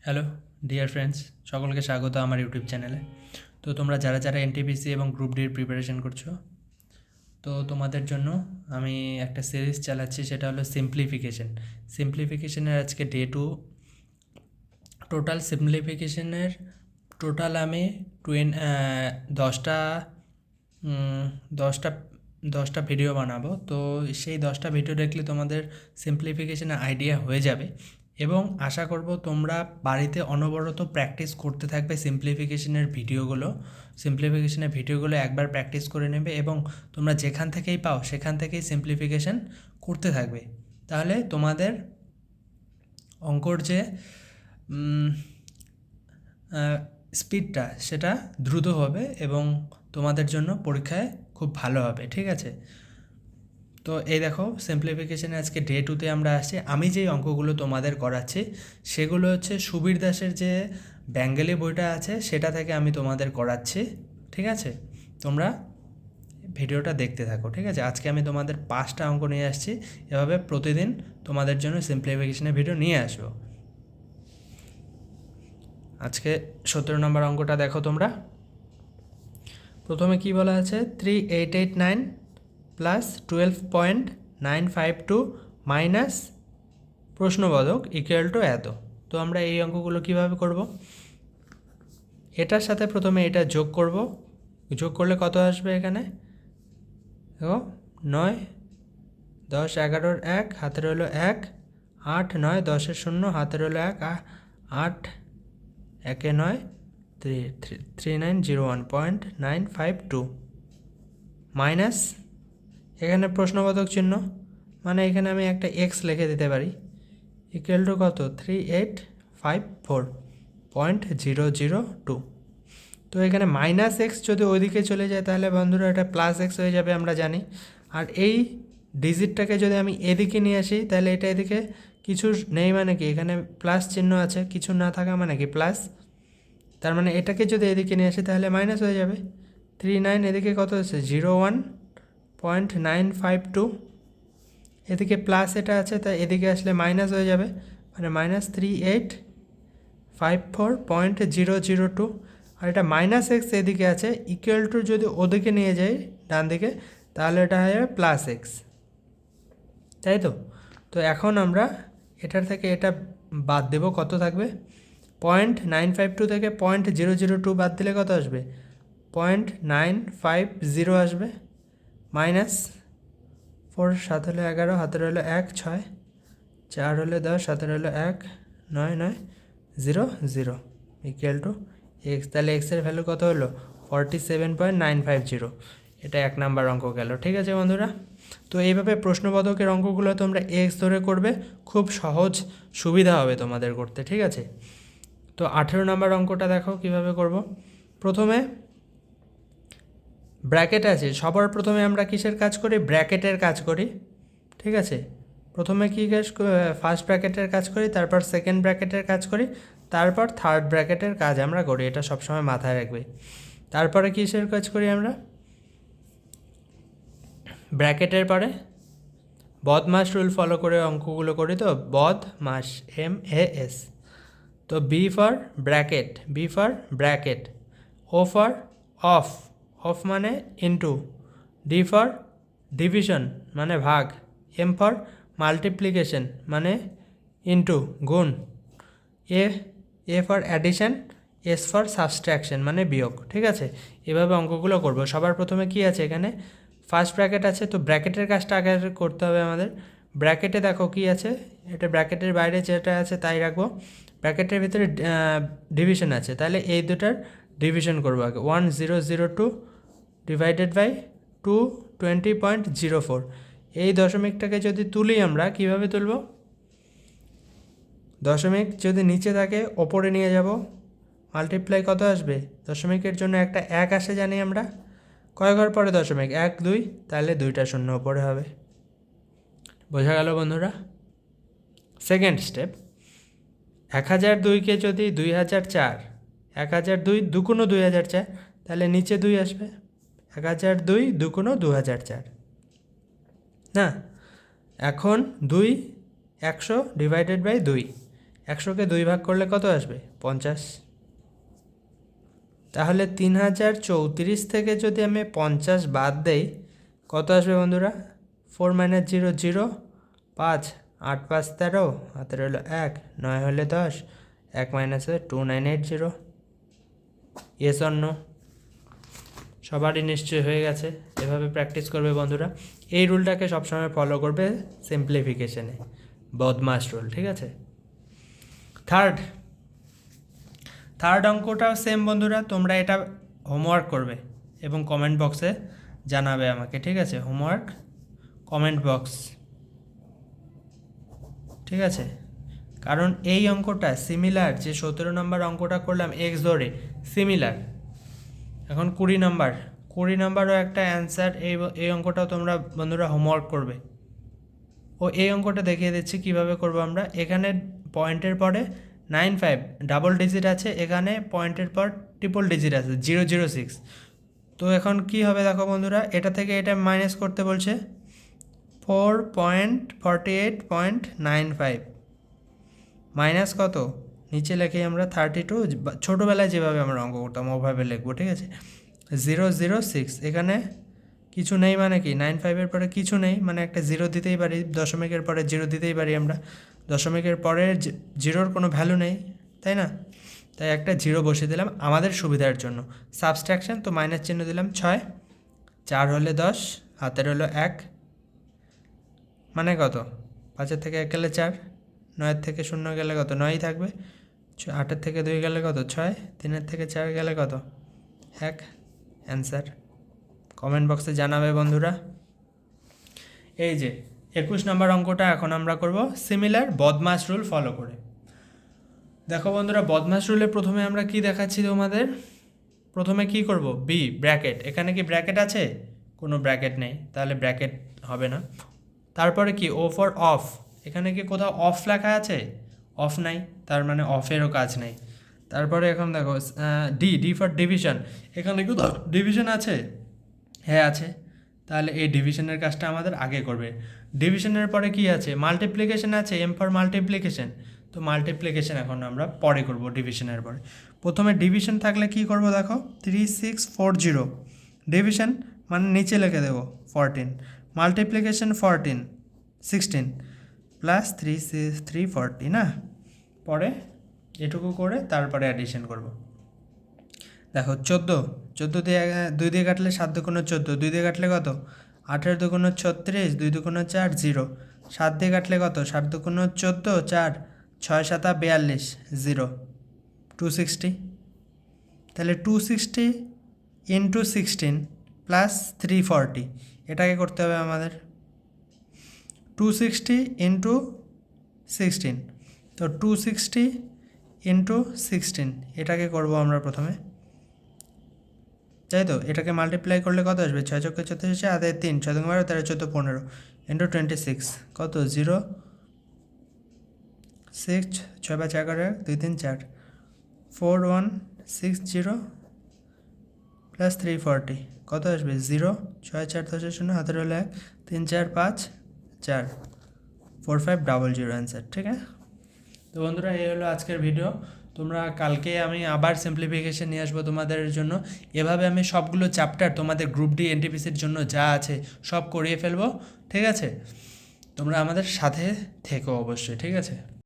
Hello dear friends, সকলকে স্বাগত আমার ইউটিউব চ্যানেলে। তো তোমরা যারা যারা এনটিপিসি এবং গ্রুপ ডির প্রিপারেশন করছো, তো তোমাদের জন্য আমি একটা সিরিজ চালাচ্ছি, সেটা হলো সিম্পলিফিকেশনের আজকে ডে 2। টোটাল সিম্পলিফিকেশনের টোটাল আমি 10টা উম, 10টা 10টা ভিডিও বানাবো। তো সেই 10টা ভিডিও দেখলে তোমাদের সিম্পলিফিকেশনের আইডিয়া হয়ে যাবে এবং আশা করব তোমরা বাড়িতে অনবরত প্র্যাকটিস করতে থাকবে সিম্পলিফিকেশনের ভিডিওগুলো একবার প্র্যাকটিস করে নেবে এবং তোমরা যেখান থেকেই পাও সেখান থেকেই সিম্পলিফিকেশন করতে থাকবে। তাহলে তোমাদের অঙ্কর যে স্পিডটা সেটা দ্রুত হবে এবং তোমাদের জন্য পরীক্ষায় খুব ভালো হবে। ঠিক আছে, তো এই দেখো সিম্পলিফিকেশানে আজকে ডে 2তে আমরা আসছি। আমি যেই অঙ্কগুলো তোমাদের করাচ্ছি সেগুলো হচ্ছে সুবীর দাসের যে বেঙ্গলি বইটা আছে সেটা থেকে আমি তোমাদের করাচ্ছি। ঠিক আছে, তোমরা ভিডিওটা দেখতে থাকো। ঠিক আছে, আজকে আমি তোমাদের 5টা অঙ্ক নিয়ে আসছি, এভাবে প্রতিদিন তোমাদের জন্য সিম্পলিফিকেশনের ভিডিও নিয়ে আসবো। আজকে 17 নম্বর অঙ্কটা দেখো তোমরা। প্রথমে কি বলা আছে, 3889 প্লাস 12.952 মাইনাস প্রশ্নবোধক ইকুয়াল টু এত। তো আমরা এই অঙ্কগুলো কিভাবে করব? এটার সাথে প্রথমে এটা যোগ করব। যোগ করলে কত আসবে এখানে? দেখো 9 10 11 1 হাতে রইল 1, 8 9 10 0 হাতে রইল 1, 8 1 9 3901.952 মাইনাস এখানে প্রশ্নবোধক চিহ্ন, মানে এখানে আমি একটা এক্স লিখে দিতে পারি, ইকুয়াল টু কত? 3854.002। তো এখানে মাইনাস এক্স যদি ওইদিকে চলে যায় তাহলে বন্ধুরা এটা প্লাস এক্স হয়ে যাবে, আমরা জানি। আর এই ডিজিটটাকে যদি আমি এদিকে নিয়ে আসি তাহলে এটা এদিকে কিছু নেই, মানে কি এখানে প্লাস চিহ্ন আছে, কিছু না থাকা মানে কি প্লাস। তার মানে এটাকে যদি এদিকে নিয়ে আসি তাহলে মাইনাস হয়ে যাবে। 39 এদিকে কত হচ্ছে? 01.952, এদিকে প্লাস এটা আছে তাই এদিকে আসলে মাইনাস হয়ে যাবে, মানে -3854.002। আর এটা মাইনাস এক্স এদিকে আছে, ইকুয়াল টু যদি ওদিকে নিয়ে যাই ডান দিকে তাহলে এটা হয়ে যাবে প্লাস এক্স, তাই তো। তো এখন আমরা এটার থেকে এটা বাদ দেব, কত থাকবে? 0.952 থেকে 0.002 বাদ দিলে কত আসবে? 0.950 আসবে, মাইনাস 4 7 হলো 11 হাতে রইলো 1 6 4 হলো 10 হাতে রইলো 1 9 9 0 0 ইকুয়াল টু এক্স। তাহলে এক্সের ভ্যালু কত হলো? 47.950। এটা 1 নাম্বার অঙ্ক গেল। ঠিক আছে বন্ধুরা, তো এইভাবে প্রশ্নবোধকের অঙ্কগুলো তোমরা এক্স ধরে করবে, খুব সহজ, সুবিধা হবে তোমাদের করতে। ঠিক আছে, তো 18 নাম্বার অঙ্কটা দেখো কিভাবে করব। প্রথমে ব্র্যাকেট আছে, সবার প্রথমে আমরা কিসের কাজ করি? ব্র্যাকেটের কাজ করি। ঠিক আছে, প্রথমে কী কাজ? ফার্স্ট ব্র্যাকেটের কাজ করি, তারপর সেকেন্ড ব্র্যাকেটের কাজ করি, তারপর থার্ড ব্র্যাকেটের কাজ আমরা করি, এটা সবসময় মাথায় রাখবে। তারপরে কিসের কাজ করি আমরা? ব্র্যাকেটের পরে বদমাস রুল ফলো করে অঙ্কগুলো করি। তো বদমাস, MAS। তো B for bracket, O for of, of মানে ইনটু, ডি ফর ডিভিশন মানে ভাগ, এম ফর মাল্টিপ্লিকেশন মানে ইনটু গুণ, A for addition, S for subtraction মানে বিয়োগ। ঠিক আছে, এভাবে অঙ্কগুলো করব। সবার প্রথমে কি আছে এখানে? ফার্স্ট ব্র্যাকেট আছে, তো ব্র্যাকেটের কাজটা আগে করতে হবে আমাদের। ব্র্যাকেটে দেখো কি আছে, এটা ব্র্যাকেটের বাইরে যেটা আছে তাই রাখবো। ব্র্যাকেটের ভিতরে ডিভিশন আছে, তাহলে এই দুটার ডিভিশন করবো আগে। 1002 ডিভাইডেড বাই 220.04। এই দশমিকটাকে যদি তুলি আমরা, কিভাবে তুলব? দশমিক যদি নিচে থাকে ওপরে নিয়ে যাব, মাল্টিপ্লাই কত আসবে? দশমিকের জন্য একটা 1 আসে জানি আমরা। কয় ঘর পরে দশমিক? 1 2, তাহলে 2টা শূন্য ওপরে হবে। বোঝা গেল বন্ধুরা? সেকেন্ড স্টেপ, 1002কে যদি 2004, 1002 দুগুণো 2004, তাহলে নিচে 2 আসবে। 1002 দুগুণো 2004 না। এখন 2 100 ডিভাইডেড বাই 2, 100কে 2 ভাগ করলে কত আসবে? 50। তাহলে 3034 থেকে যদি আমি 50 বাদ দেই কত আসবে বন্ধুরা? 4 - 0 0, 5, 8 5 13, হাতের হলো 1, 9 হলে 10, 1 - 2980। Yes or no? সবারই নিশ্চয়ই হয়ে গেছে। এভাবে প্র্যাকটিস করবে বন্ধুরা। এই রুলটাকে সবসময় ফলো করবে সিম্পলিফিকেশনে, বদমাস রুল, ঠিক আছে? থার্ড অঙ্কটাও সেম বন্ধুরা, তোমরা এটা হোমওয়ার্ক করবে এবং কমেন্ট বক্সে জানাবে আমাকে, ঠিক আছে? হোমওয়ার্ক কমেন্ট বক্স, ঠিক আছে? কারণ এই অঙ্কটা সিমিলার, যে 17 নম্বর অঙ্কটা করলাম এক্স ধরে, সিমিলার। এখন 20 নম্বরও একটা অ্যান্সার। এই অঙ্কটাও তোমরা বন্ধুরা হোমওয়ার্ক করবে। ও এই অঙ্কটা দেখিয়ে দিচ্ছি কীভাবে করবো আমরা। এখানে পয়েন্টের পরে 95 ডাবল ডিজিট আছে, এখানে পয়েন্টের পর ট্রিপল ডিজিট আছে 006। তো এখন কি হবে দেখো বন্ধুরা, এটা থেকে এটা মাইনাস করতে বলছে 4.48.95 মাইনাস কত, নিচে লিখে আমরা 32, ছোটোবেলায় যেভাবে আমরা অঙ্ক করতাম ওভাবে লিখবো, ঠিক আছে? 006, এখানে কিছু নেই মানে কি 95-এর পরে কিছু নেই মানে একটা জিরো দিতেই পারি, দশমিকের পরে জিরো দিতেই পারি আমরা, দশমিকের পরে জিরোর কোনো ভ্যালু নেই, তাই না? তাই একটা জিরো বসিয়ে দিলাম আমাদের সুবিধার জন্য, সাবস্ট্রাকশন। তো মাইনাস চিহ্ন দিলাম 6, 4 হলে 10, হাতের হলো 1, মানে কত? 5-এর থেকে 1 গেলে 4, 9-এর থেকে 0 গেলে কত? 9ই থাকবে, 8-এর থেকে 2 গেলে কত? 6, 3-এর থেকে 4 গেলে কত? 1। অ্যান্সার কমেন্ট বক্সে জানাবে বন্ধুরা। এই যে 21 নম্বর অঙ্কটা এখন আমরা করব সিমিলার বদমাস রুল ফলো করে। দেখো বন্ধুরা, বদমাস রুলে প্রথমে আমরা কি দেখাচ্ছি তোমাদের। প্রথমে কি করব? B bracket. এখানে কি ব্র্যাকেট আছে? কোনো ব্র্যাকেট নেই, তাহলে ব্র্যাকেট হবে না। তারপরে কি? O for of. এখানে কি কোথাও অফ লেখা আছে? অফ নাই, তার মানে অফেরও কাজ নেই। তারপরে এখন দেখো ডি ফর ডিভিশন। এখানে কি ডিভিশন আছে? হ্যাঁ আছে, তাহলে এই ডিভিশনের কাজটা আমাদের আগে করবে। ডিভিশনের পরে কি আছে? মাল্টিপ্লিকেশন আছে, এম ফর মাল্টিপ্লিকেশন। তো মাল্টিপ্লিকেশন এখন আমরা পরে করব ডিভিশনের পরে। প্রথমে ডিভিশন থাকলে কি করব দেখো, 3640 ডিভিশন মানে নিচে লিখে দেবো 14, মাল্টিপ্লিকেশন 16 প্লাস 340 না, পরে এটুকু করে তারপরে অ্যাডিশন করব। দেখো 14 দিয়ে 2 দিয়ে কাটলে 7 দুগুণ 14, 2 দিয়ে কাটলে কত? 8 দুগুণ 36, 2 দুগুণ 4 0, 7 দিয়ে কাটলে কত? 7 দুগুণ 14 4, 6 7 42 0, 260। তাহলে 260 ইন্টু 16 প্লাস 340, এটাকে করতে হবে আমাদের 260 ইন্টু 16। তো 260 ইন্টু 16 এটাকে করব আমরা প্রথমে, তাই তো? এটাকে মাল্টিপ্লাই করলে কত আসবে? 6 × 4 = 4, 3, 6 × 12, 13, 14, 15 ইন্টু 26 কত? 0 6, 6 × 4 = 2 3 4, 4160 প্লাস 340 কত আসবে? 0 6 4 10 0, হাতের হলো 1, 3 4 5 4, 4500 অ্যান্সার, ঠিক আছে? তো বন্ধুরা, এই হলো আজকের ভিডিও। তোমরা কালকে আমি আবার সিম্পলিফিকেশন নিয়ে আসবো তোমাদের জন্য। এভাবে আমি সবগুলো চ্যাপ্টার তোমাদের গ্রুপ ডি এনটিপিসির জন্য যা আছে সব করিয়ে ফেলবো, ঠিক আছে? তোমরা আমাদের সাথে থেকো অবশ্যই, ঠিক আছে?